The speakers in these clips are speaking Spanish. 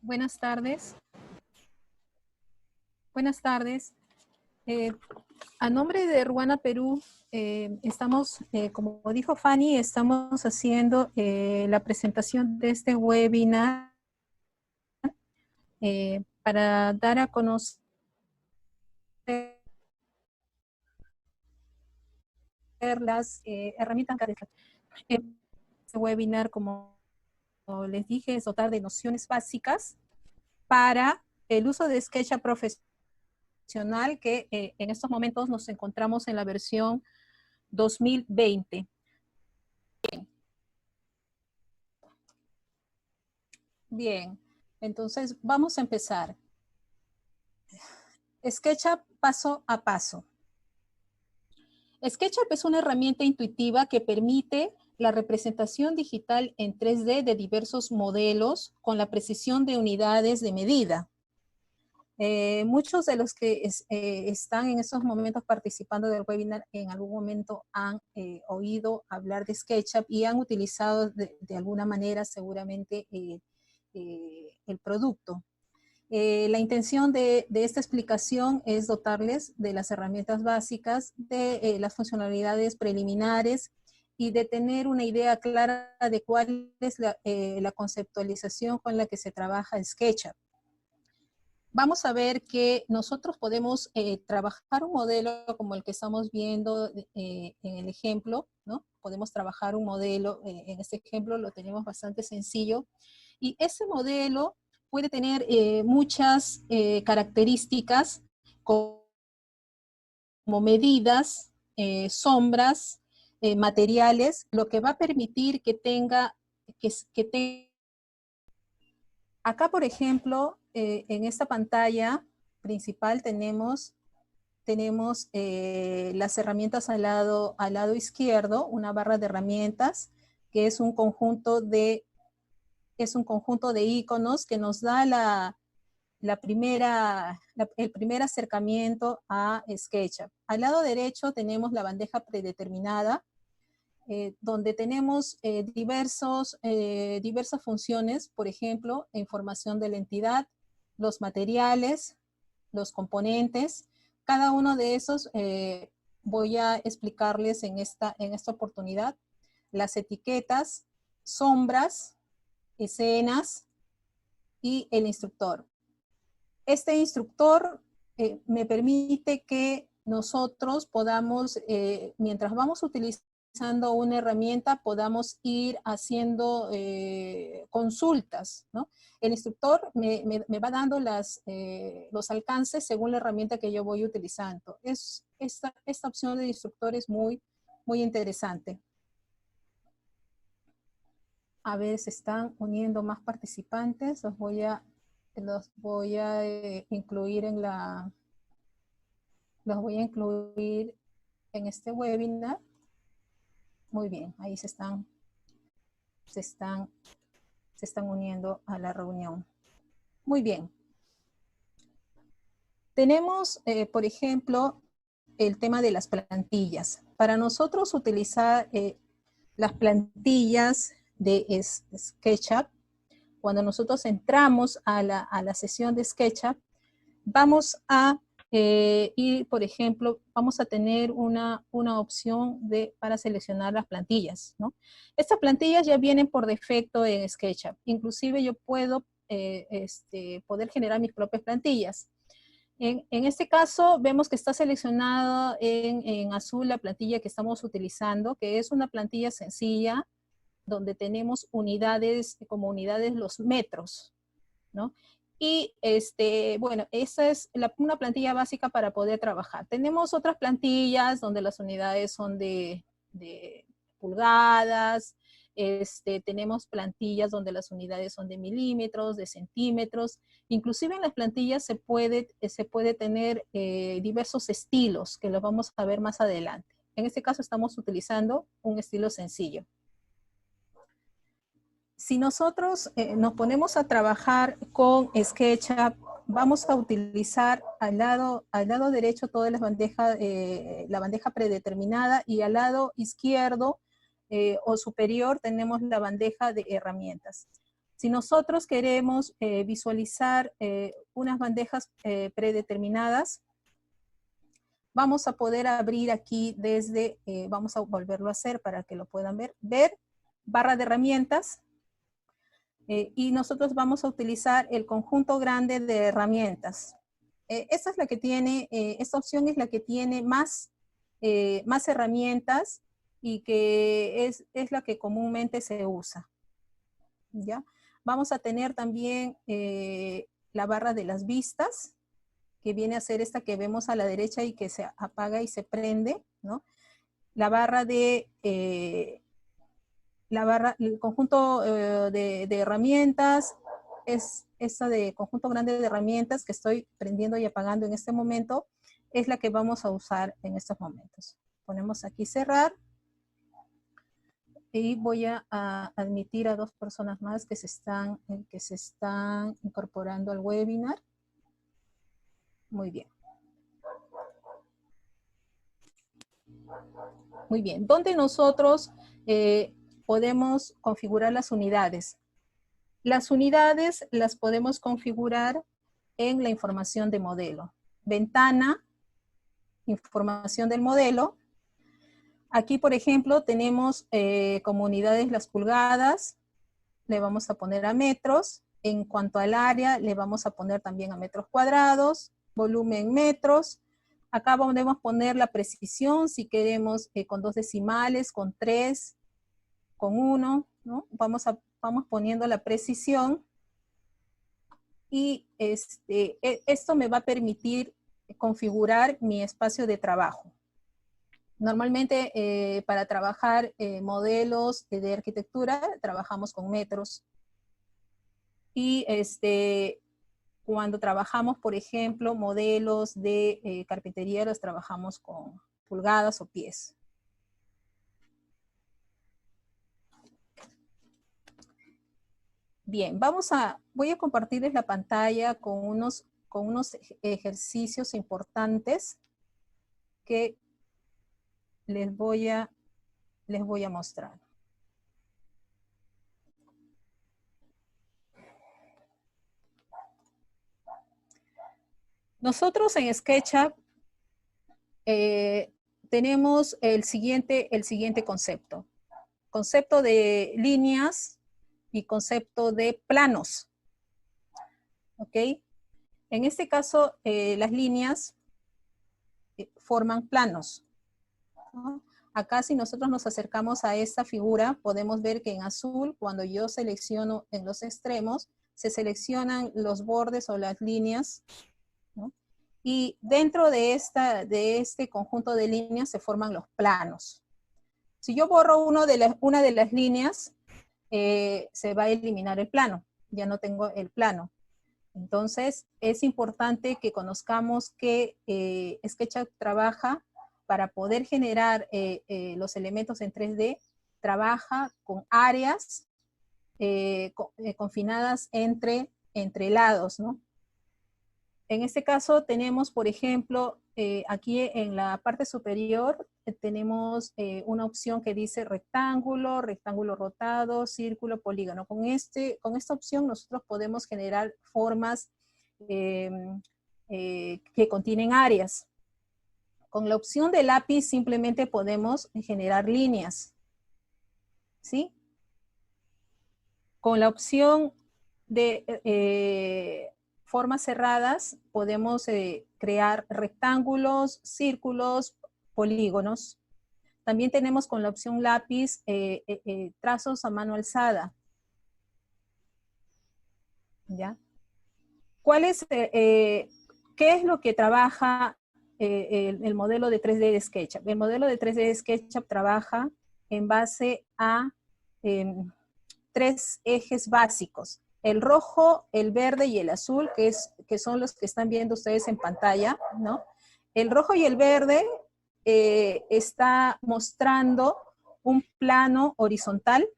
Buenas tardes. Buenas tardes. Eh, a nombre de Ruana Perú, estamos, como dijo Fanny, estamos haciendo la presentación de este webinar para dar a conocer las herramientas. Este webinar, como les dije, es dotar de nociones básicas para el uso de SketchUp profesional, que en estos momentos nos encontramos en la versión 2020. Bien, entonces vamos a empezar. SketchUp paso a paso. SketchUp es una herramienta intuitiva que permite la representación digital en 3D de diversos modelos con la precisión de unidades de medida. Muchos de los que están en estos momentos participando del webinar en algún momento han oído hablar de SketchUp y han utilizado de alguna manera seguramente el producto. La intención de esta explicación es dotarles de las herramientas básicas, de las funcionalidades preliminares y de tener una idea clara de cuál es la conceptualización con la que se trabaja SketchUp. Vamos a ver que nosotros podemos trabajar un modelo como el que estamos viendo en el ejemplo, ¿no? Podemos trabajar un modelo, en este ejemplo lo tenemos bastante sencillo, y ese modelo puede tener muchas características como medidas, sombras, materiales, lo que va a permitir que tenga, acá por ejemplo, en esta pantalla principal tenemos las herramientas al lado izquierdo, una barra de herramientas, que es un conjunto de iconos que nos da el primer acercamiento a SketchUp. Al lado derecho tenemos la bandeja predeterminada, donde tenemos diversas funciones, por ejemplo, información de la entidad, los materiales, los componentes. Cada uno de esos voy a explicarles en esta oportunidad. Las etiquetas, sombras, escenas y el instructor. Este instructor me permite que nosotros podamos, mientras vamos utilizando una herramienta, podamos ir haciendo consultas, ¿no? El instructor me va dando los alcances según la herramienta que yo voy utilizando. Esta opción de instructor es muy, muy interesante. A ver, se están uniendo más participantes. Los voy a incluir en este webinar. Muy bien, ahí se están uniendo a la reunión. Muy bien. Tenemos, por ejemplo, el tema de las plantillas. Para nosotros utilizar las plantillas de SketchUp, cuando nosotros entramos a la sesión de SketchUp, vamos a ir, por ejemplo, vamos a tener una opción para seleccionar las plantillas, ¿no? Estas plantillas ya vienen por defecto en SketchUp. Inclusive yo puedo poder generar mis propias plantillas. En este caso, vemos que está seleccionado en azul la plantilla que estamos utilizando, que es una plantilla sencilla, donde tenemos unidades, como unidades los metros, ¿no? Y bueno, esa es una plantilla básica para poder trabajar. Tenemos otras plantillas donde las unidades son de pulgadas, tenemos plantillas donde las unidades son de milímetros, de centímetros. Inclusive en las plantillas se puede tener diversos estilos, que los vamos a ver más adelante. En este caso estamos utilizando un estilo sencillo. Si nosotros nos ponemos a trabajar con SketchUp, vamos a utilizar al lado derecho toda la bandeja predeterminada, y al lado izquierdo o superior tenemos la bandeja de herramientas. Si nosotros queremos visualizar unas bandejas predeterminadas, vamos a poder abrir aquí desde, vamos a volverlo a hacer para que lo puedan ver, barra de herramientas, y nosotros vamos a utilizar el conjunto grande de herramientas. Esta es la que tiene, esta opción es la que tiene más herramientas y que es la que comúnmente se usa. ¿Ya? Vamos a tener también la barra de las vistas, que viene a ser esta que vemos a la derecha y que se apaga y se prende, ¿no? La barra de, el conjunto de herramientas, es esta de conjunto grande de herramientas que estoy prendiendo y apagando en este momento, es la que vamos a usar en estos momentos. Ponemos aquí cerrar. Y voy a admitir a 2 personas más que se están incorporando al webinar. Muy bien. Muy bien. ¿Dónde nosotros podemos configurar las unidades? Las unidades las podemos configurar en la información de modelo. Ventana, información del modelo. Aquí, por ejemplo, tenemos como unidades las pulgadas, le vamos a poner a metros. En cuanto al área, le vamos a poner también a metros cuadrados, volumen metros. Acá podemos poner la precisión, si queremos con 2 decimales, con 3, con 1, ¿no? Vamos poniendo la precisión. Y esto me va a permitir configurar mi espacio de trabajo. Normalmente para trabajar modelos de arquitectura trabajamos con metros. Y cuando trabajamos, por ejemplo, modelos de carpintería, los trabajamos con pulgadas o pies. Bien, voy a compartirles la pantalla con unos ejercicios importantes que les voy a mostrar. Nosotros en SketchUp tenemos el siguiente concepto. Concepto de líneas y concepto de planos. ¿Ok? En este caso, las líneas forman planos, ¿no? Acá, si nosotros nos acercamos a esta figura, podemos ver que en azul, cuando yo selecciono en los extremos, se seleccionan los bordes o las líneas, ¿no? Y dentro de este conjunto de líneas se forman los planos. Si yo borro una de las líneas, se va a eliminar el plano. Ya no tengo el plano. Entonces, es importante que conozcamos que SketchUp trabaja para poder generar los elementos en 3D, trabaja con áreas confinadas entre lados, ¿no? En este caso tenemos, por ejemplo, aquí en la parte superior tenemos una opción que dice rectángulo, rectángulo rotado, círculo, polígono. Con esta opción nosotros podemos generar formas que contienen áreas. Con la opción de lápiz simplemente podemos generar líneas, ¿sí? Con la opción de formas cerradas, podemos crear rectángulos, círculos, polígonos. También tenemos con la opción lápiz trazos a mano alzada. ¿Ya? ¿Qué es lo que trabaja el modelo de 3D de SketchUp? El modelo de 3D de SketchUp trabaja en base a 3 ejes básicos. El rojo, el verde y el azul, que son los que están viendo ustedes en pantalla, ¿no? El rojo y el verde está mostrando un plano horizontal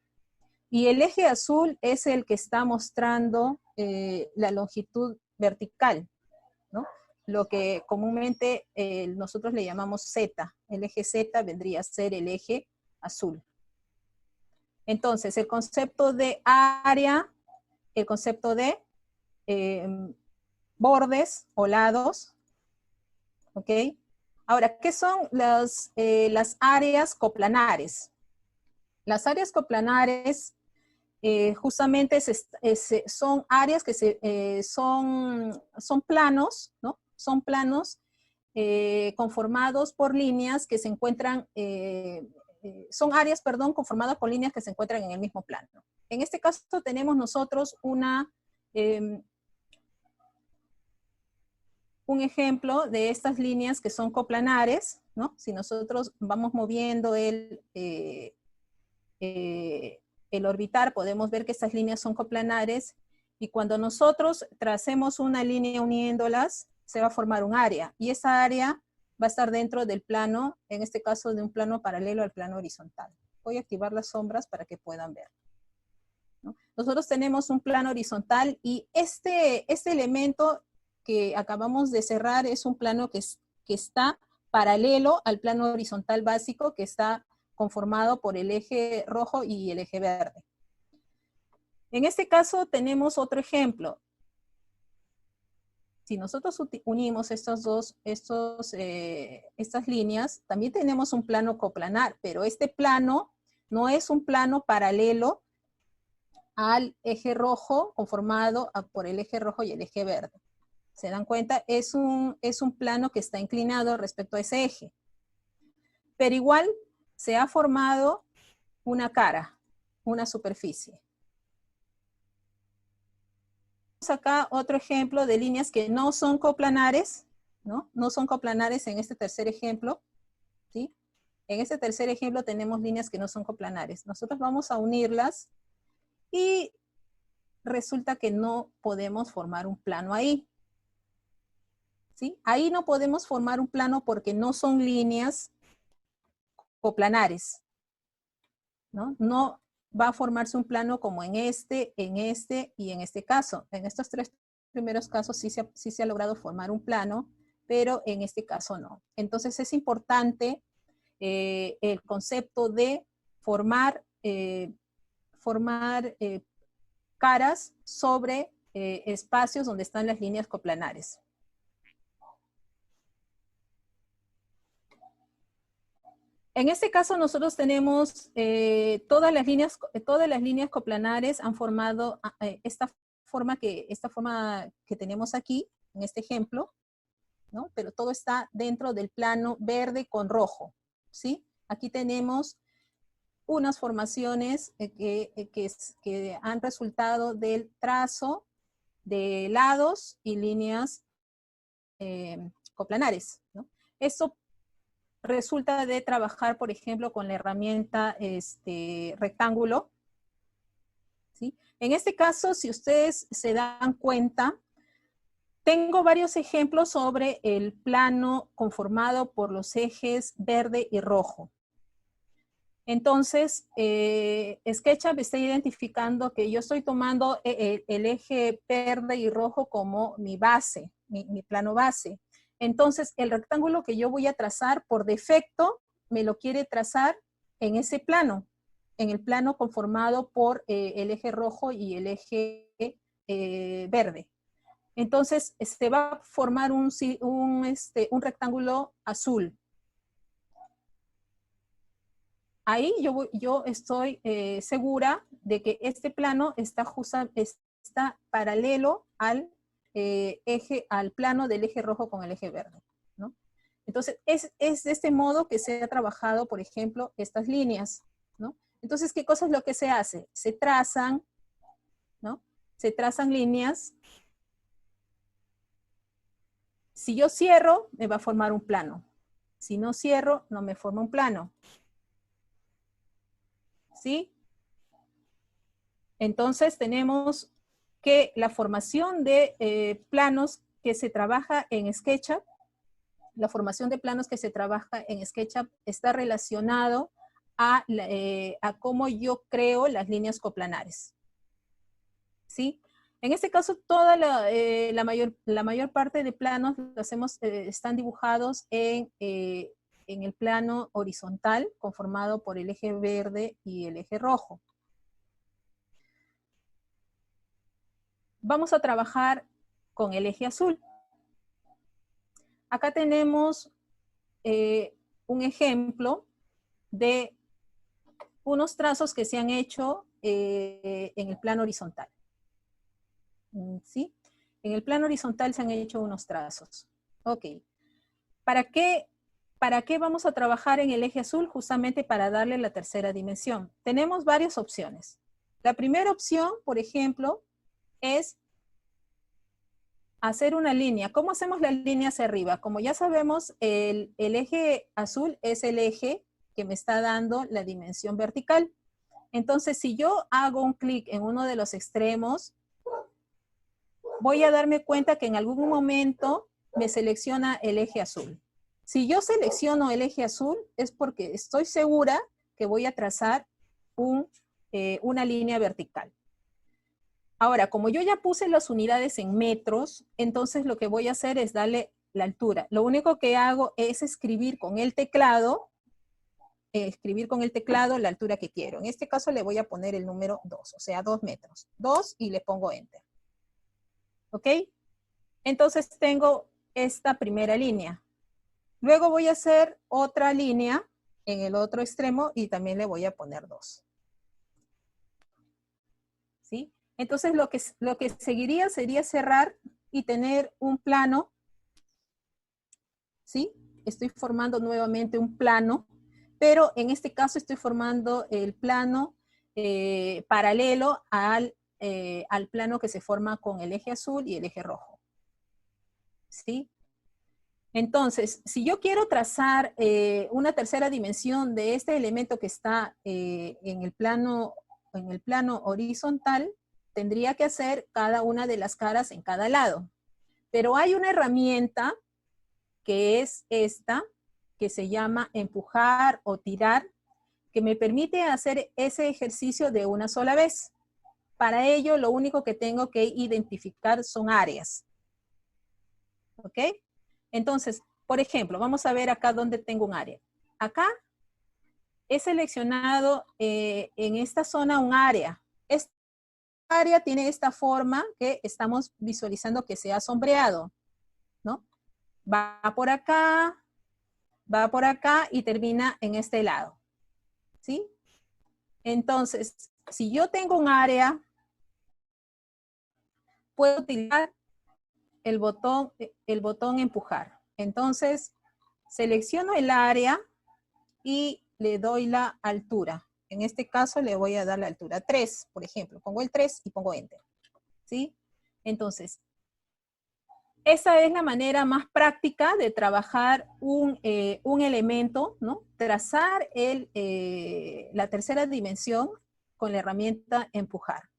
y el eje azul es el que está mostrando la longitud vertical, ¿no? Lo que comúnmente nosotros le llamamos Z. El eje Z vendría a ser el eje azul. Entonces, el concepto de área el concepto de bordes o lados, ¿ok? Ahora, ¿qué son las áreas coplanares? Las áreas coplanares justamente son áreas que son planos, ¿no? Son planos conformados por líneas que se encuentran, son áreas, perdón, conformadas por líneas que se encuentran en el mismo plano. En este caso tenemos nosotros un ejemplo de estas líneas que son coplanares, ¿no? Si nosotros vamos moviendo el orbitar, podemos ver que estas líneas son coplanares, y cuando nosotros tracemos una línea uniéndolas, se va a formar un área, y esa área va a estar dentro del plano, en este caso de un plano paralelo al plano horizontal. Voy a activar las sombras para que puedan ver, ¿no? Nosotros tenemos un plano horizontal, y este elemento que acabamos de cerrar es un plano que está paralelo al plano horizontal básico, que está conformado por el eje rojo y el eje verde. En este caso tenemos otro ejemplo. Si nosotros unimos estas líneas, también tenemos un plano coplanar, pero este plano no es un plano paralelo al eje rojo, conformado por el eje rojo y el eje verde. ¿Se dan cuenta? Es un plano que está inclinado respecto a ese eje. Pero igual se ha formado una cara, una superficie. Acá otro ejemplo de líneas que no son coplanares, ¿no? No son coplanares en este tercer ejemplo, ¿sí? En este tercer ejemplo tenemos líneas que no son coplanares. Nosotros vamos a unirlas y resulta que no podemos formar un plano ahí, ¿sí? Ahí no podemos formar un plano porque no son líneas coplanares, ¿no? No va a formarse un plano como en este y en este caso. En estos tres primeros casos sí se ha logrado formar un plano, pero en este caso no. Entonces es importante el concepto de formar caras sobre espacios donde están las líneas coplanares. En este caso nosotros tenemos todas las líneas coplanares han formado esta forma que tenemos aquí, en este ejemplo, ¿no? Pero todo está dentro del plano verde con rojo, ¿sí? Aquí tenemos unas formaciones que han resultado del trazo de lados y líneas coplanares, ¿no? Esto resulta de trabajar, por ejemplo, con la herramienta rectángulo, ¿sí? En este caso, si ustedes se dan cuenta, tengo varios ejemplos sobre el plano conformado por los ejes verde y rojo. Entonces, SketchUp está identificando que yo estoy tomando el eje verde y rojo como mi base, mi plano base. Entonces, el rectángulo que yo voy a trazar por defecto, me lo quiere trazar en ese plano, en el plano conformado por el eje rojo y el eje verde. Entonces, se va a formar un rectángulo azul. Ahí yo estoy segura de que este plano está paralelo al plano del eje rojo con el eje verde, ¿no? Entonces, es de este modo que se ha trabajado, por ejemplo, estas líneas, ¿no? Entonces, ¿qué cosa es lo que se hace? Se trazan, ¿no? Se trazan líneas. Si yo cierro, me va a formar un plano. Si no cierro, no me forma un plano. ¿Sí? Entonces tenemos que la formación de planos que se trabaja en SketchUp, está relacionado a cómo yo creo las líneas coplanares. ¿Sí? En este caso, la mayor parte de planos están dibujados en el plano horizontal, conformado por el eje verde y el eje rojo. vamos a trabajar con el eje azul. Acá tenemos un ejemplo de unos trazos que se han hecho en el plano horizontal. ¿Sí? En el plano horizontal se han hecho unos trazos. Ok. ¿Para qué vamos a trabajar en el eje azul? Justamente para darle la tercera dimensión. Tenemos varias opciones. La primera opción, por ejemplo, es hacer una línea. ¿Cómo hacemos la línea hacia arriba? Como ya sabemos, el eje azul es el eje que me está dando la dimensión vertical. Entonces, si yo hago un clic en uno de los extremos, voy a darme cuenta que en algún momento me selecciona el eje azul. Si yo selecciono el eje azul, es porque estoy segura que voy a trazar una línea vertical. Ahora, como yo ya puse las unidades en metros, entonces lo que voy a hacer es darle la altura. Lo único que hago es escribir con el teclado la altura que quiero. En este caso le voy a poner el número 2, o sea, 2 metros. 2 y le pongo Enter. ¿Ok? Entonces tengo esta primera línea. Luego voy a hacer otra línea en el otro extremo y también le voy a poner 2. ¿Sí? Entonces lo que seguiría sería cerrar y tener un plano. ¿Sí? Estoy formando nuevamente un plano, pero en este caso estoy formando el plano paralelo al plano que se forma con el eje azul y el eje rojo. ¿Sí? Entonces, si yo quiero trazar una tercera dimensión de este elemento que está en el plano horizontal, tendría que hacer cada una de las caras en cada lado. Pero hay una herramienta que es esta, que se llama empujar o tirar, que me permite hacer ese ejercicio de una sola vez. Para ello, lo único que tengo que identificar son áreas. ¿Ok? Entonces, por ejemplo, vamos a ver acá donde tengo un área. Acá he seleccionado en esta zona un área. Esta área tiene esta forma que estamos visualizando que se ha sombreado, ¿no? Va por acá y termina en este lado, ¿sí? Entonces, si yo tengo un área, puedo utilizar el botón empujar. Entonces, selecciono el área y le doy la altura. En este caso le voy a dar la altura 3, por ejemplo. Pongo el 3 y pongo Enter, ¿sí? Entonces, esa es la manera más práctica de trabajar un elemento, ¿no? Trazar la tercera dimensión con la herramienta empujar.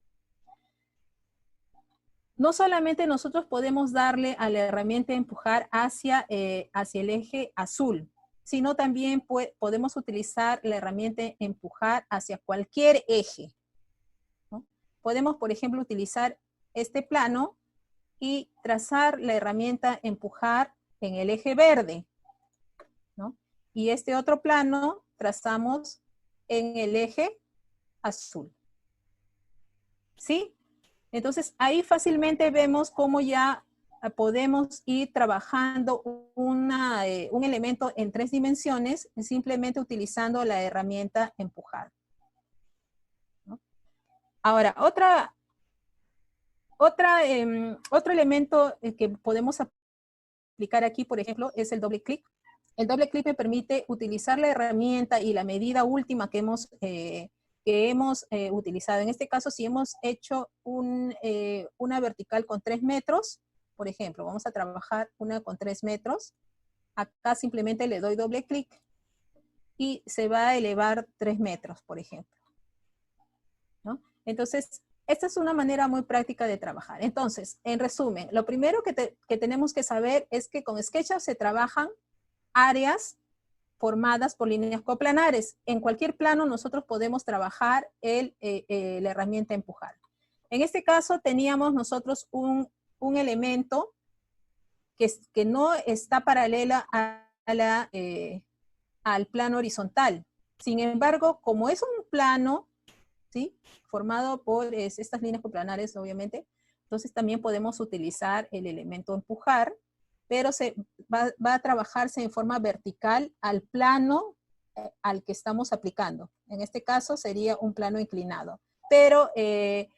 No solamente nosotros podemos darle a la herramienta empujar hacia el eje azul, sino también podemos utilizar la herramienta empujar hacia cualquier eje, ¿no? Podemos, por ejemplo, utilizar este plano y trazar la herramienta empujar en el eje verde, ¿no? Y este otro plano trazamos en el eje azul. ¿Sí? Entonces, ahí fácilmente vemos cómo ya podemos ir trabajando un elemento en 3 dimensiones simplemente utilizando la herramienta empujar, ¿no? Ahora, otro elemento que podemos aplicar aquí, por ejemplo, es el doble clic. El doble clic me permite utilizar la herramienta y la medida última que hemos utilizado. En este caso, si hemos hecho una vertical con 3 metros, por ejemplo, vamos a trabajar una con 3 metros. Acá simplemente le doy doble clic y se va a elevar 3 metros, por ejemplo, ¿no? Entonces, esta es una manera muy práctica de trabajar. Entonces, en resumen, lo primero que tenemos que saber es que con SketchUp se trabajan áreas formadas por líneas coplanares. En cualquier plano nosotros podemos trabajar la herramienta empujar. En este caso teníamos nosotros un elemento que no está paralela al plano horizontal. Sin embargo, como es un plano, ¿sí?, formado por estas líneas coplanares, obviamente, Entonces también podemos utilizar el elemento empujar, pero va a trabajarse en forma vertical al plano al que estamos aplicando. En este caso sería un plano inclinado. Pero el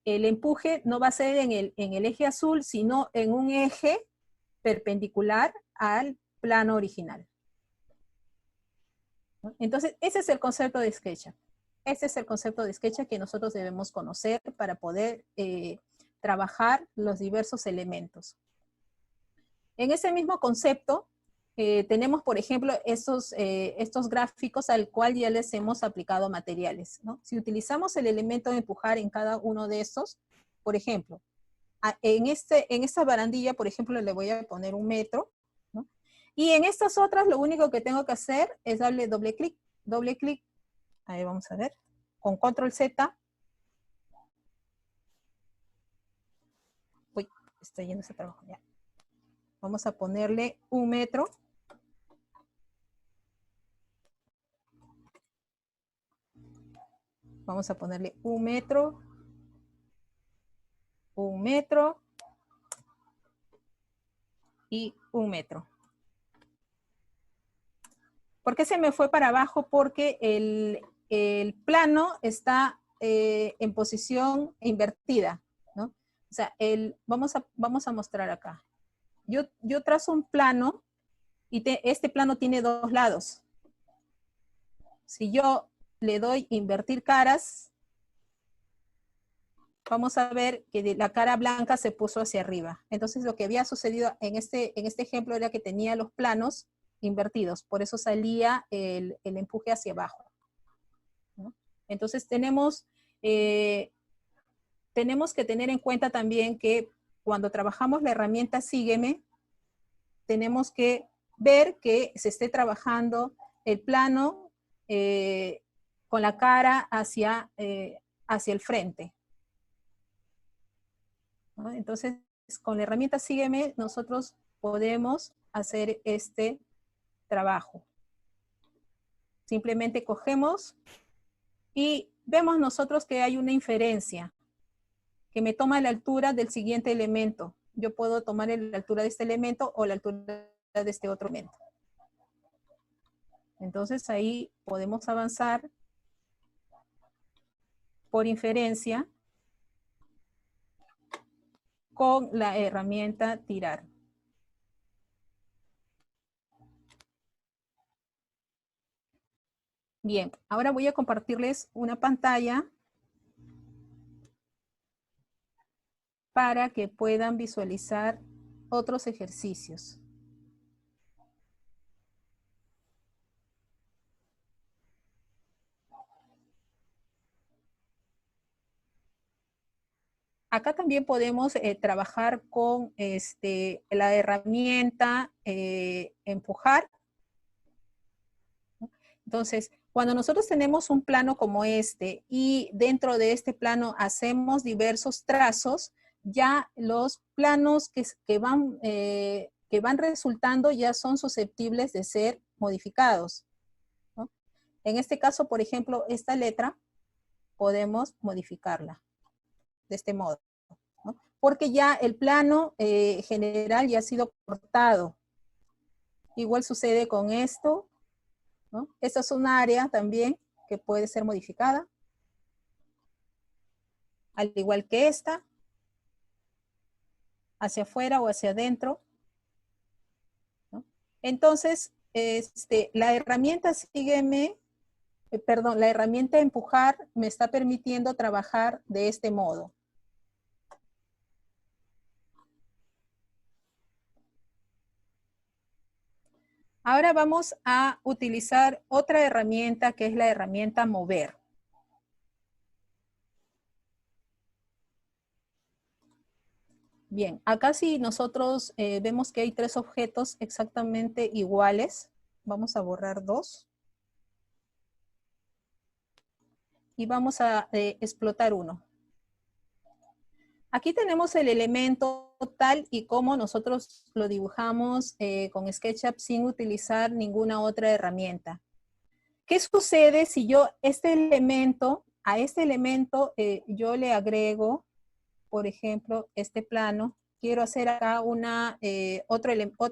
empuje no va a ser en el eje azul, sino en un eje perpendicular al plano original. Entonces, ese es el concepto de SketchUp. Ese es el concepto de SketchUp que nosotros debemos conocer para poder trabajar los diversos elementos. En ese mismo concepto, tenemos, por ejemplo, estos gráficos al cual ya les hemos aplicado materiales, ¿no? Si utilizamos el elemento de empujar en cada uno de estos, por ejemplo, en esta barandilla, por ejemplo, le voy a poner 1 metro, ¿no? Y en estas otras, lo único que tengo que hacer es darle doble clic, ahí vamos a ver, con control Z. Uy, está yendo ese trabajo ya. Vamos a ponerle 1 metro. Vamos a ponerle 1 metro. 1 metro. Y 1 metro. ¿Por qué se me fue para abajo? Porque el plano está en posición invertida, ¿no? O sea, vamos a mostrar acá. Yo trazo un plano y este plano tiene 2 lados. Si yo le doy invertir caras, vamos a ver que la cara blanca se puso hacia arriba. Entonces lo que había sucedido en este ejemplo era que tenía los planos invertidos, por eso salía el empuje hacia abajo, ¿no? Entonces tenemos que tener en cuenta también que cuando trabajamos la herramienta Sígueme, tenemos que ver que se esté trabajando el plano con la cara hacia el frente, ¿no? Entonces, con la herramienta Sígueme, nosotros podemos hacer este trabajo. Simplemente cogemos y vemos nosotros que hay una inferencia que me toma la altura del siguiente elemento. Yo puedo tomar la altura de este elemento o la altura de este otro elemento. Entonces ahí podemos avanzar por inferencia con la herramienta tirar. Bien, ahora voy a compartirles una pantalla para que puedan visualizar otros ejercicios. Acá también podemos trabajar con la herramienta empujar. Entonces, cuando nosotros tenemos un plano como este y dentro de este plano hacemos diversos trazos, ya los planos que van resultando ya son susceptibles de ser modificados, ¿no? En este caso, por ejemplo, esta letra podemos modificarla de este modo, ¿no? Porque ya el plano general ya ha sido cortado. Igual sucede con esto, ¿no? Esta es un área también que puede ser modificada, al igual que esta, hacia afuera o hacia adentro, ¿no? Entonces, la herramienta Sígueme, la herramienta empujar me está permitiendo trabajar de este modo. Ahora vamos a utilizar otra herramienta que es la herramienta mover. Bien, acá si nosotros vemos que hay 3 objetos exactamente iguales, vamos a borrar 2. Y vamos a explotar uno. Aquí tenemos el elemento tal y como nosotros lo dibujamos con SketchUp sin utilizar ninguna otra herramienta. ¿Qué sucede si yo a este elemento yo le agrego por ejemplo, este plano, quiero hacer acá otro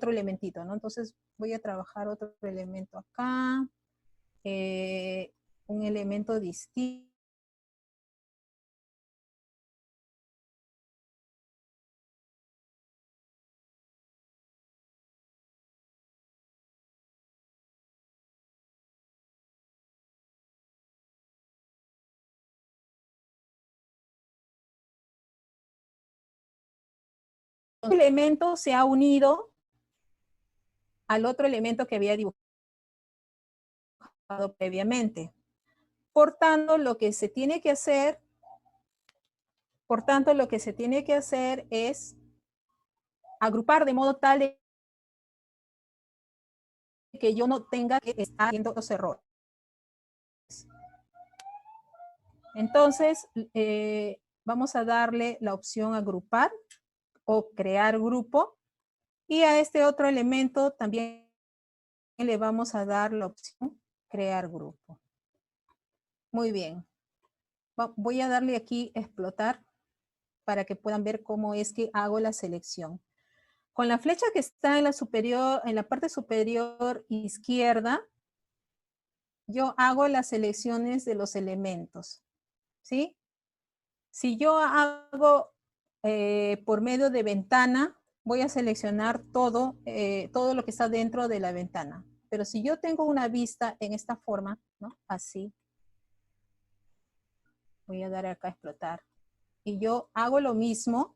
elementito, ¿no? Entonces voy a trabajar otro elemento acá, un elemento distinto. Un elemento se ha unido al otro elemento que había dibujado previamente. Por tanto, lo que se tiene que hacer es agrupar de modo tal de que yo no tenga que estar haciendo los errores. Entonces, vamos a darle la opción agrupar o crear grupo. Y a este otro elemento también le vamos a dar la opción crear grupo. Muy bien. Voy a darle aquí explotar para que puedan ver cómo es que hago la selección. Con la flecha que está en la parte superior izquierda, yo hago las selecciones de los elementos, ¿sí? Si yo hago por medio de ventana, voy a seleccionar todo lo que está dentro de la ventana. Pero si yo tengo una vista en esta forma, ¿no? Así. Voy a dar acá a explotar. Y yo hago lo mismo.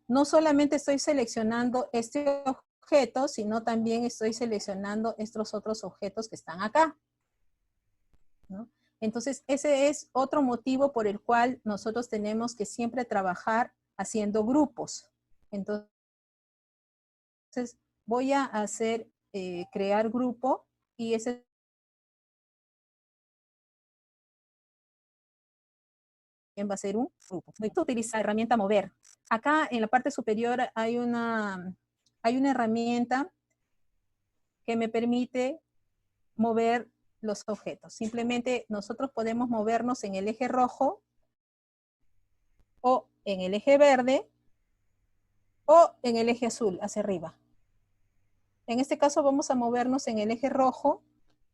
No solamente estoy seleccionando este objeto, sino también estoy seleccionando estos otros objetos que están acá, ¿no? Entonces, ese es otro motivo por el cual nosotros tenemos que siempre trabajar haciendo grupos. Entonces, voy a hacer crear grupo y ese va a ser un grupo. Voy a utilizar la herramienta mover. Acá en la parte superior hay una herramienta que me permite mover los objetos. Simplemente nosotros podemos movernos en el eje rojo o en el eje verde o en el eje azul hacia arriba. En este caso vamos a movernos en el eje rojo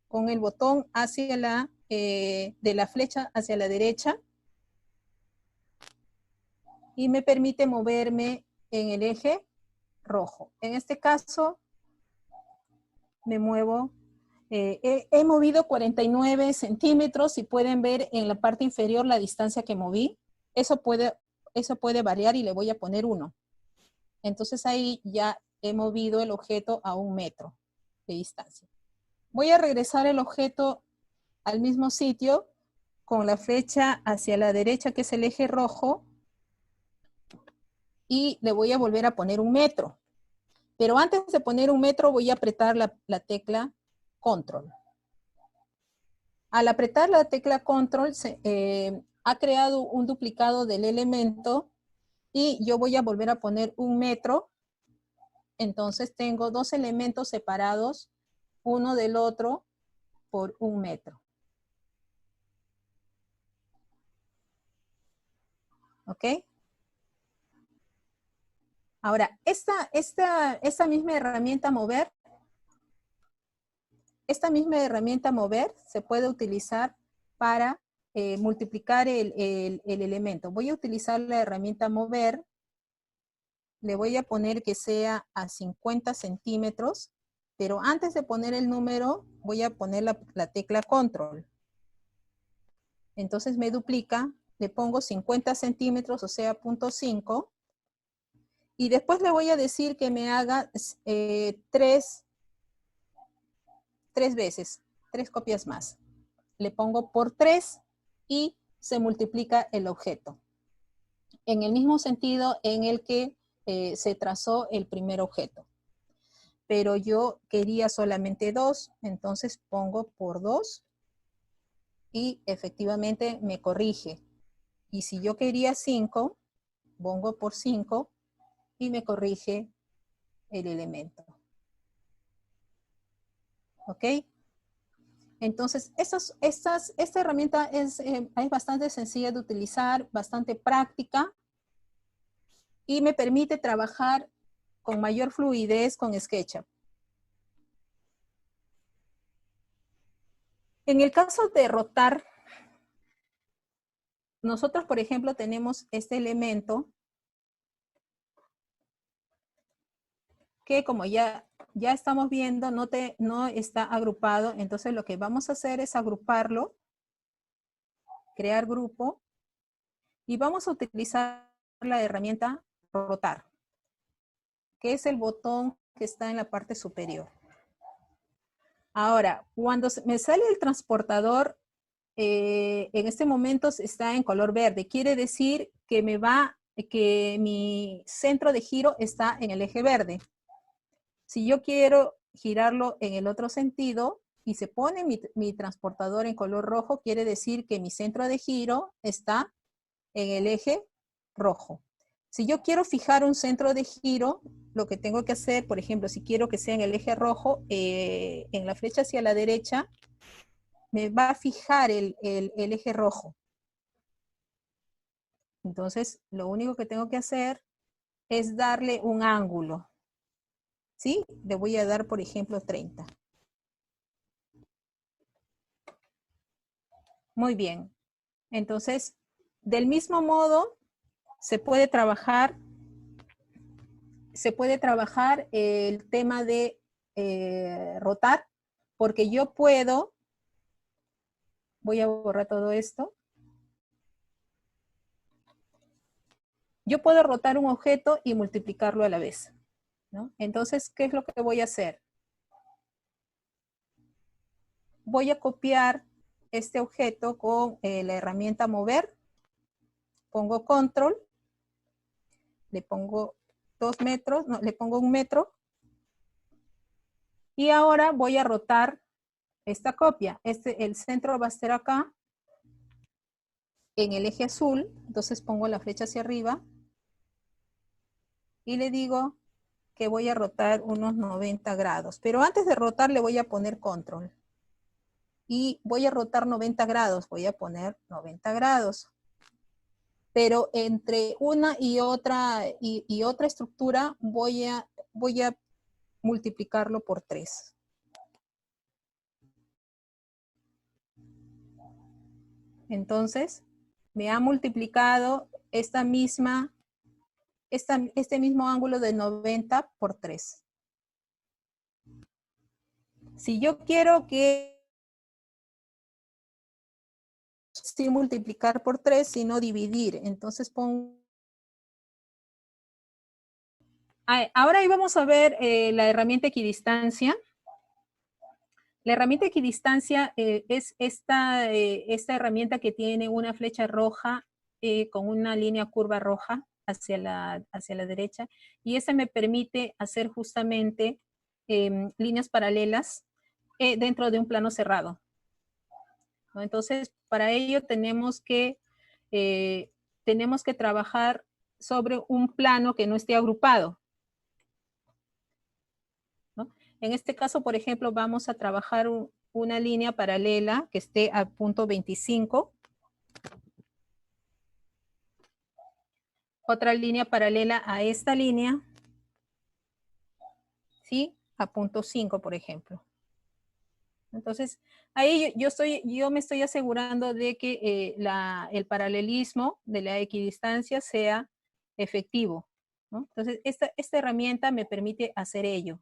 con el botón hacia de la flecha hacia la derecha y me permite moverme en el eje rojo. En este caso me muevo, he movido 49 centímetros y pueden ver en la parte inferior la distancia que moví. Eso puede variar y le voy a poner 1. Entonces ahí ya he movido el objeto a 1 metro de distancia. Voy a regresar el objeto al mismo sitio con la flecha hacia la derecha, que es el eje rojo, y le voy a volver a poner 1 metro. Pero antes de poner 1 metro voy a apretar la tecla Control. Al apretar la tecla Control ha creado un duplicado del elemento y yo voy a volver a poner 1 metro. Entonces tengo 2 elementos separados uno del otro por 1 metro. ¿Ok? Ahora, esta misma herramienta mover, se puede utilizar para multiplicar el elemento. Voy a utilizar la herramienta mover, le voy a poner que sea a 50 centímetros, pero antes de poner el número, voy a poner la tecla Control. Entonces me duplica, le pongo 50 centímetros, o sea, 0.5, y después le voy a decir que me haga 3 veces, 3 copias más. Le pongo por 3 y se multiplica el objeto. En el mismo sentido en el que se trazó el primer objeto. Pero yo quería solamente 2, entonces pongo por 2 y efectivamente me corrige. Y si yo quería 5, pongo por 5 y me corrige el elemento. ¿Ok? Entonces, esta herramienta es bastante sencilla de utilizar, bastante práctica. y me permite trabajar con mayor fluidez con SketchUp. En el caso de rotar, nosotros, por ejemplo, tenemos este elemento que como ya estamos viendo, no está agrupado. Entonces lo que vamos a hacer es agruparlo, crear grupo, y vamos a utilizar la herramienta rotar, que es el botón que está en la parte superior. Ahora, cuando me sale el transportador, en este momento está en color verde. Quiere decir que que mi centro de giro está en el eje verde. Si yo quiero girarlo en el otro sentido y se pone mi transportador en color rojo, quiere decir que mi centro de giro está en el eje rojo. Si yo quiero fijar un centro de giro, lo que tengo que hacer, por ejemplo, si quiero que sea en el eje rojo, en la flecha hacia la derecha, me va a fijar el eje rojo. Entonces, lo único que tengo que hacer es darle un ángulo. ¿Sí? Le voy a dar, por ejemplo, 30. Muy bien. Entonces, del mismo modo, se puede trabajar el tema de rotar, porque yo puedo, voy a borrar todo esto, yo puedo rotar un objeto y multiplicarlo a la vez, ¿no? Entonces, ¿qué es lo que voy a hacer? Voy a copiar este objeto con la herramienta mover, pongo control, le pongo 2 metros, no, le pongo 1 metro, y ahora voy a rotar esta copia. El centro va a estar acá, en el eje azul, entonces pongo la flecha hacia arriba, y le digo que voy a rotar unos 90 grados. Pero antes de rotar le voy a poner control. Y voy a rotar 90 grados, voy a poner 90 grados. Pero entre una y otra estructura voy a multiplicarlo por 3. Entonces, me ha multiplicado este mismo ángulo de 90 por 3. Si yo quiero que sin multiplicar por 3, sino dividir, entonces pongo... Ahora ahí vamos a ver la herramienta equidistancia. La herramienta equidistancia es esta herramienta que tiene una flecha roja con una línea curva roja hacia la derecha, y esa me permite hacer justamente líneas paralelas dentro de un plano cerrado, ¿no? Entonces, para ello tenemos que trabajar sobre un plano que no esté agrupado, ¿no? En este caso, por ejemplo, vamos a trabajar una línea paralela que esté al punto 25. Otra línea paralela a esta línea, ¿sí? A punto 5, por ejemplo. Entonces, ahí yo me estoy asegurando de que el paralelismo de la equidistancia sea efectivo, ¿no? Entonces, esta herramienta me permite hacer ello,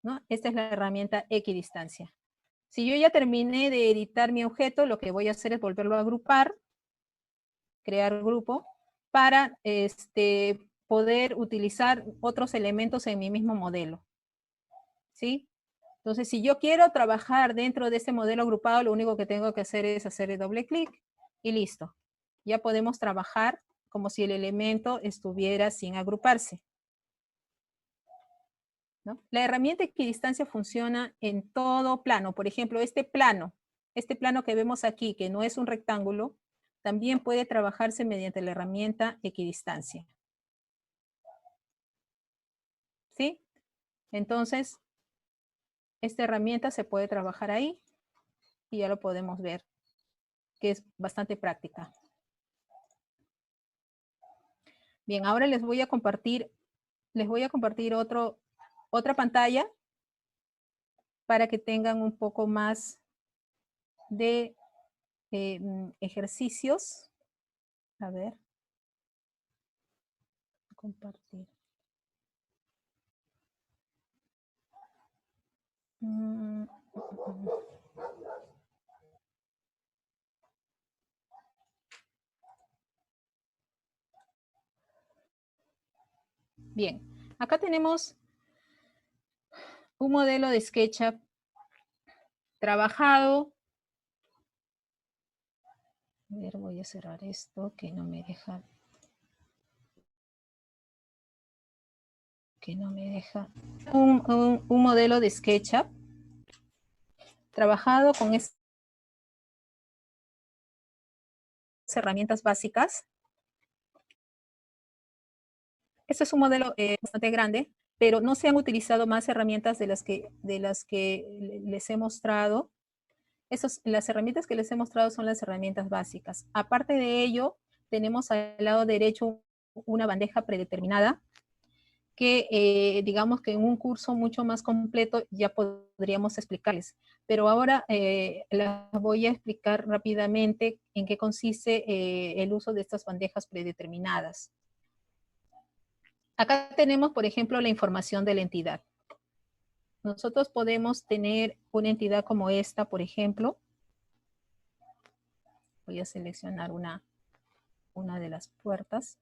¿no? Esta es la herramienta equidistancia. Si yo ya terminé de editar mi objeto, lo que voy a hacer es volverlo a agrupar, crear grupo, para poder utilizar otros elementos en mi mismo modelo, ¿sí? Entonces, si yo quiero trabajar dentro de este modelo agrupado, lo único que tengo que hacer es hacerle doble clic y listo. Ya podemos trabajar como si el elemento estuviera sin agruparse, ¿no? La herramienta equidistancia funciona en todo plano. Por ejemplo, este plano que vemos aquí, que no es un rectángulo, también puede trabajarse mediante la herramienta equidistancia, ¿sí? Entonces, esta herramienta se puede trabajar ahí y ya lo podemos ver, que es bastante práctica. Bien, ahora les voy a compartir otra pantalla para que tengan un poco más de ejercicios. A ver, compartir. Bien, acá tenemos un modelo de SketchUp trabajado. A ver, voy a cerrar esto que no me deja. Un modelo de SketchUp trabajado con estas herramientas básicas. Este es un modelo bastante grande, pero no se han utilizado más herramientas de las que les he mostrado. Las herramientas que les he mostrado son las herramientas básicas. Aparte de ello, tenemos al lado derecho una bandeja predeterminada que digamos que en un curso mucho más completo ya podríamos explicarles. Pero ahora les voy a explicar rápidamente en qué consiste el uso de estas bandejas predeterminadas. Acá tenemos, por ejemplo, la información de la entidad. Nosotros podemos tener una entidad como esta, por ejemplo. Voy a seleccionar una de las puertas.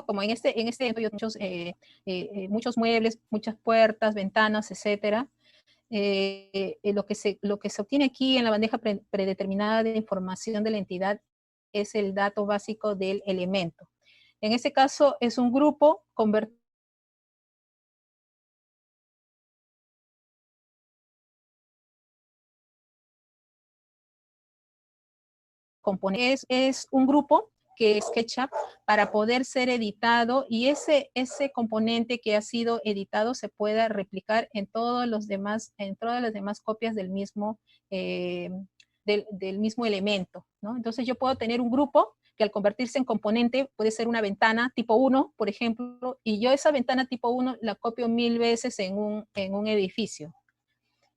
Como en este hay muchos muebles, muchas puertas, ventanas, etcétera. Lo que se obtiene aquí en la bandeja predeterminada de información de la entidad es el dato básico del elemento. En este caso es un grupo convertido es un grupo que es SketchUp para poder ser editado y ese componente que ha sido editado se pueda replicar en todas las demás copias del mismo, del mismo elemento, ¿no? Entonces yo puedo tener un grupo que al convertirse en componente puede ser una ventana tipo 1, por ejemplo, y yo esa ventana tipo 1 la copio 1000 veces en un edificio.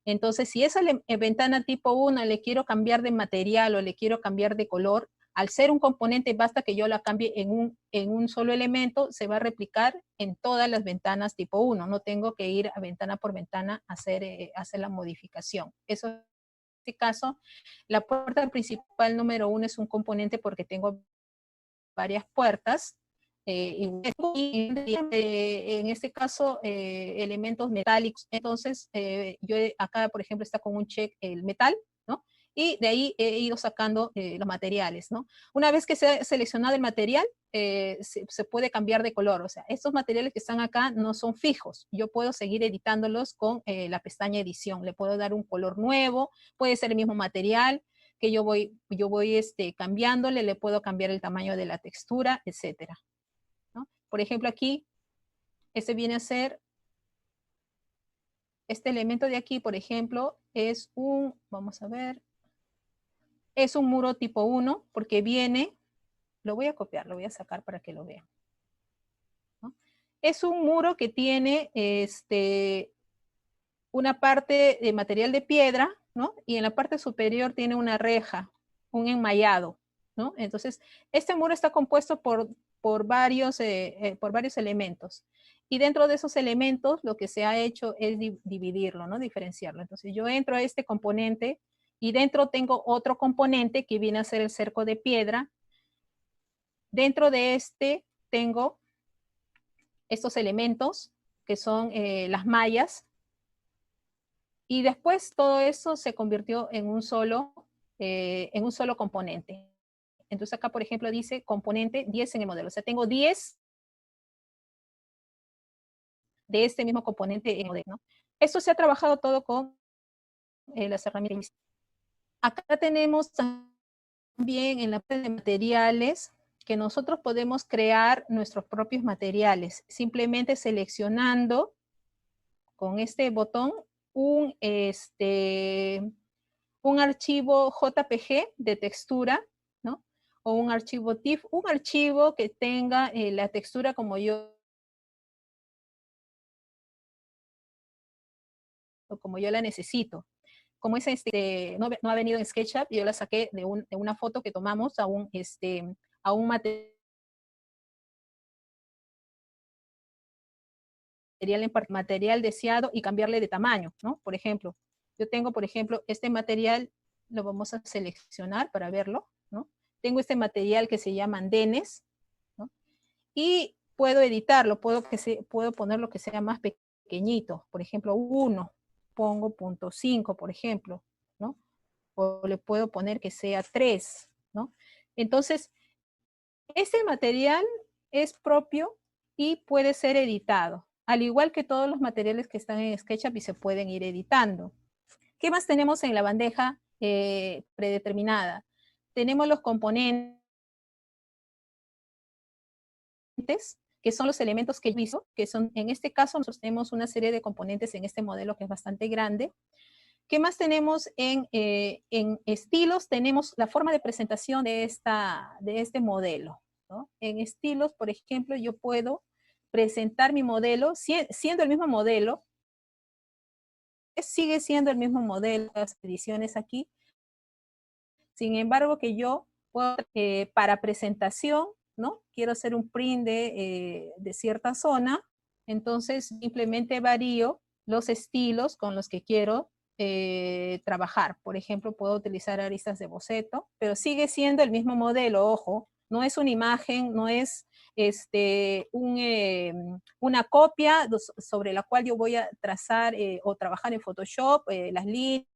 Entonces, si esa ventana tipo 1 le quiero cambiar de material o le quiero cambiar de color, al ser un componente basta que yo la cambie en un solo elemento, se va a replicar en todas las ventanas tipo 1. No tengo que ir a ventana por ventana a hacer la modificación. Eso, en este caso, la puerta principal número 1 es un componente porque tengo varias puertas. En este caso, elementos metálicos. Entonces, yo acá, por ejemplo, está con un check el metal, ¿no? Y de ahí he ido sacando los materiales, ¿no? Una vez que se ha seleccionado el material, se puede cambiar de color. O sea, estos materiales que están acá no son fijos. Yo puedo seguir editándolos con la pestaña edición. Le puedo dar un color nuevo, puede ser el mismo material que yo voy cambiándole, le puedo cambiar el tamaño de la textura, etcétera, ¿no? Por ejemplo, aquí, viene a ser, este elemento de aquí, por ejemplo, es vamos a ver, es un muro tipo 1, porque viene, lo voy a copiar, lo voy a sacar para que lo vean, ¿no? Es un muro que tiene una parte de material de piedra, ¿no? Y en la parte superior tiene una reja, un enmayado, ¿no? Entonces, este muro está compuesto por varios elementos. Y dentro de esos elementos, lo que se ha hecho es dividirlo, ¿no? Diferenciarlo. Entonces, yo entro a este componente y dentro tengo otro componente que viene a ser el cerco de piedra. Dentro de este tengo estos elementos que son las mallas. Y después todo eso se convirtió en un solo componente. Entonces acá, por ejemplo, dice componente 10 en el modelo. O sea, tengo 10 de este mismo componente en el modelo, ¿no? Esto se ha trabajado todo con las herramientas. Acá tenemos también en la parte de materiales que nosotros podemos crear nuestros propios materiales, simplemente seleccionando con este botón un un archivo JPG de textura, ¿no? O un archivo TIFF, un archivo que tenga la textura como yo la necesito. Como es no ha venido en SketchUp, yo la saqué de una foto que tomamos a un material deseado y cambiarle de tamaño, ¿no? Por ejemplo, yo tengo, por ejemplo, este material, lo vamos a seleccionar para verlo, ¿no? Tengo este material que se llama andenes, ¿no? Y puedo editarlo, puedo poner lo que sea más pequeñito, por ejemplo, 1, pongo .5, por ejemplo, ¿no? O le puedo poner que sea 3, ¿no? Entonces, este material es propio y puede ser editado, al igual que todos los materiales que están en SketchUp y se pueden ir editando. ¿Qué más tenemos en la bandeja predeterminada? Tenemos los componentes, que son los elementos que yo hizo, que son, en este caso, nosotros tenemos una serie de componentes en este modelo que es bastante grande. ¿Qué más tenemos en estilos? Tenemos la forma de presentación de este modelo, ¿no? En estilos, por ejemplo, yo puedo presentar mi modelo, siendo el mismo modelo, sigue siendo el mismo modelo, las ediciones aquí. Sin embargo, que yo puedo, para presentación, ¿no? Quiero hacer un print de cierta zona, entonces simplemente varío los estilos con los que quiero trabajar. Por ejemplo, puedo utilizar aristas de boceto, pero sigue siendo el mismo modelo, ojo, no es una imagen, no es una copia sobre la cual yo voy a trazar o trabajar en Photoshop, las líneas,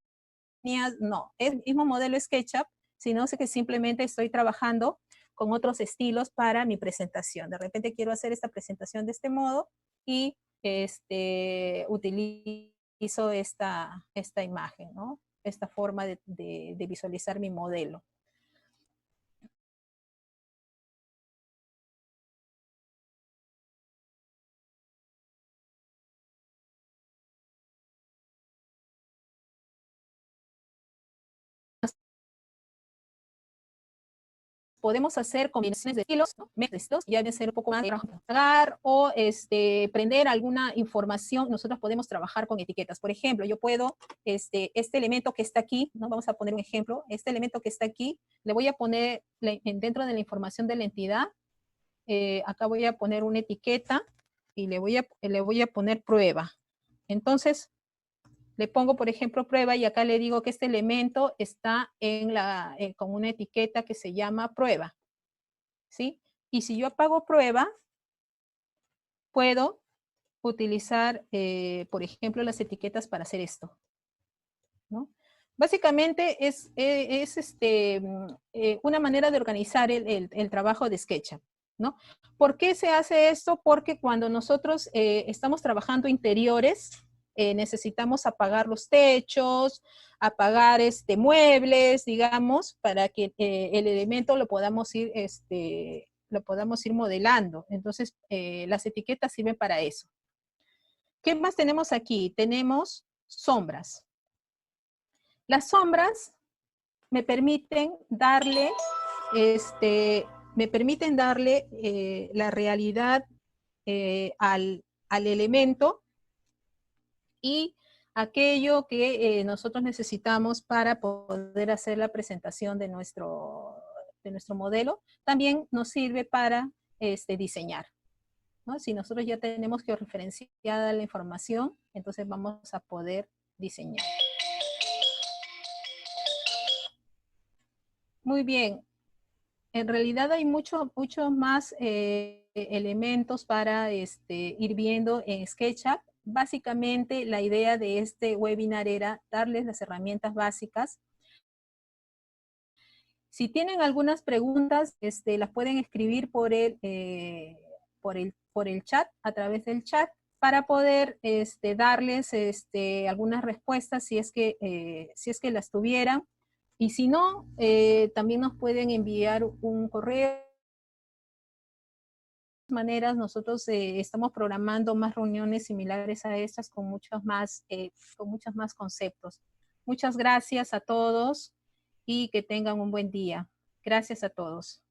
no, es el mismo modelo SketchUp, sino que simplemente estoy trabajando con otros estilos para mi presentación. De repente quiero hacer esta presentación de este modo y utilizo esta imagen, ¿no? Esta forma de visualizar mi modelo. Podemos hacer combinaciones de estilos, ¿no? Ya debe ser un poco más o prender alguna información. Nosotros podemos trabajar con etiquetas. Por ejemplo, yo puedo, este elemento que está aquí, ¿no? Vamos a poner un ejemplo. Este elemento que está aquí, le voy a poner dentro de la información de la entidad. Acá voy a poner una etiqueta y le voy a poner prueba. Entonces, le pongo, por ejemplo, prueba y acá le digo que este elemento está con una etiqueta que se llama prueba, ¿sí? Y si yo apago prueba, puedo utilizar, por ejemplo, las etiquetas para hacer esto, ¿no? Básicamente es una manera de organizar el trabajo de SketchUp, ¿no? ¿Por qué se hace esto? Porque cuando nosotros estamos trabajando interiores, necesitamos apagar los techos, apagar muebles, digamos, para que el elemento lo podamos ir modelando. Entonces, las etiquetas sirven para eso. ¿Qué más tenemos aquí? Tenemos sombras. Las sombras me permiten darle, la realidad al elemento y aquello que nosotros necesitamos para poder hacer la presentación de nuestro modelo, también nos sirve para diseñar, ¿no? Si nosotros ya tenemos georreferenciada la información, entonces vamos a poder diseñar. Muy bien. En realidad hay muchos más elementos para ir viendo en SketchUp. Básicamente la idea de este webinar era darles las herramientas básicas. Si tienen algunas preguntas, las pueden escribir por el chat, a través del chat, para poder darles algunas respuestas si es que las tuvieran. Y si no, también nos pueden enviar un correo. De todas maneras, nosotros estamos programando más reuniones similares a estas con muchos más conceptos. Muchas gracias a todos y que tengan un buen día. Gracias a todos.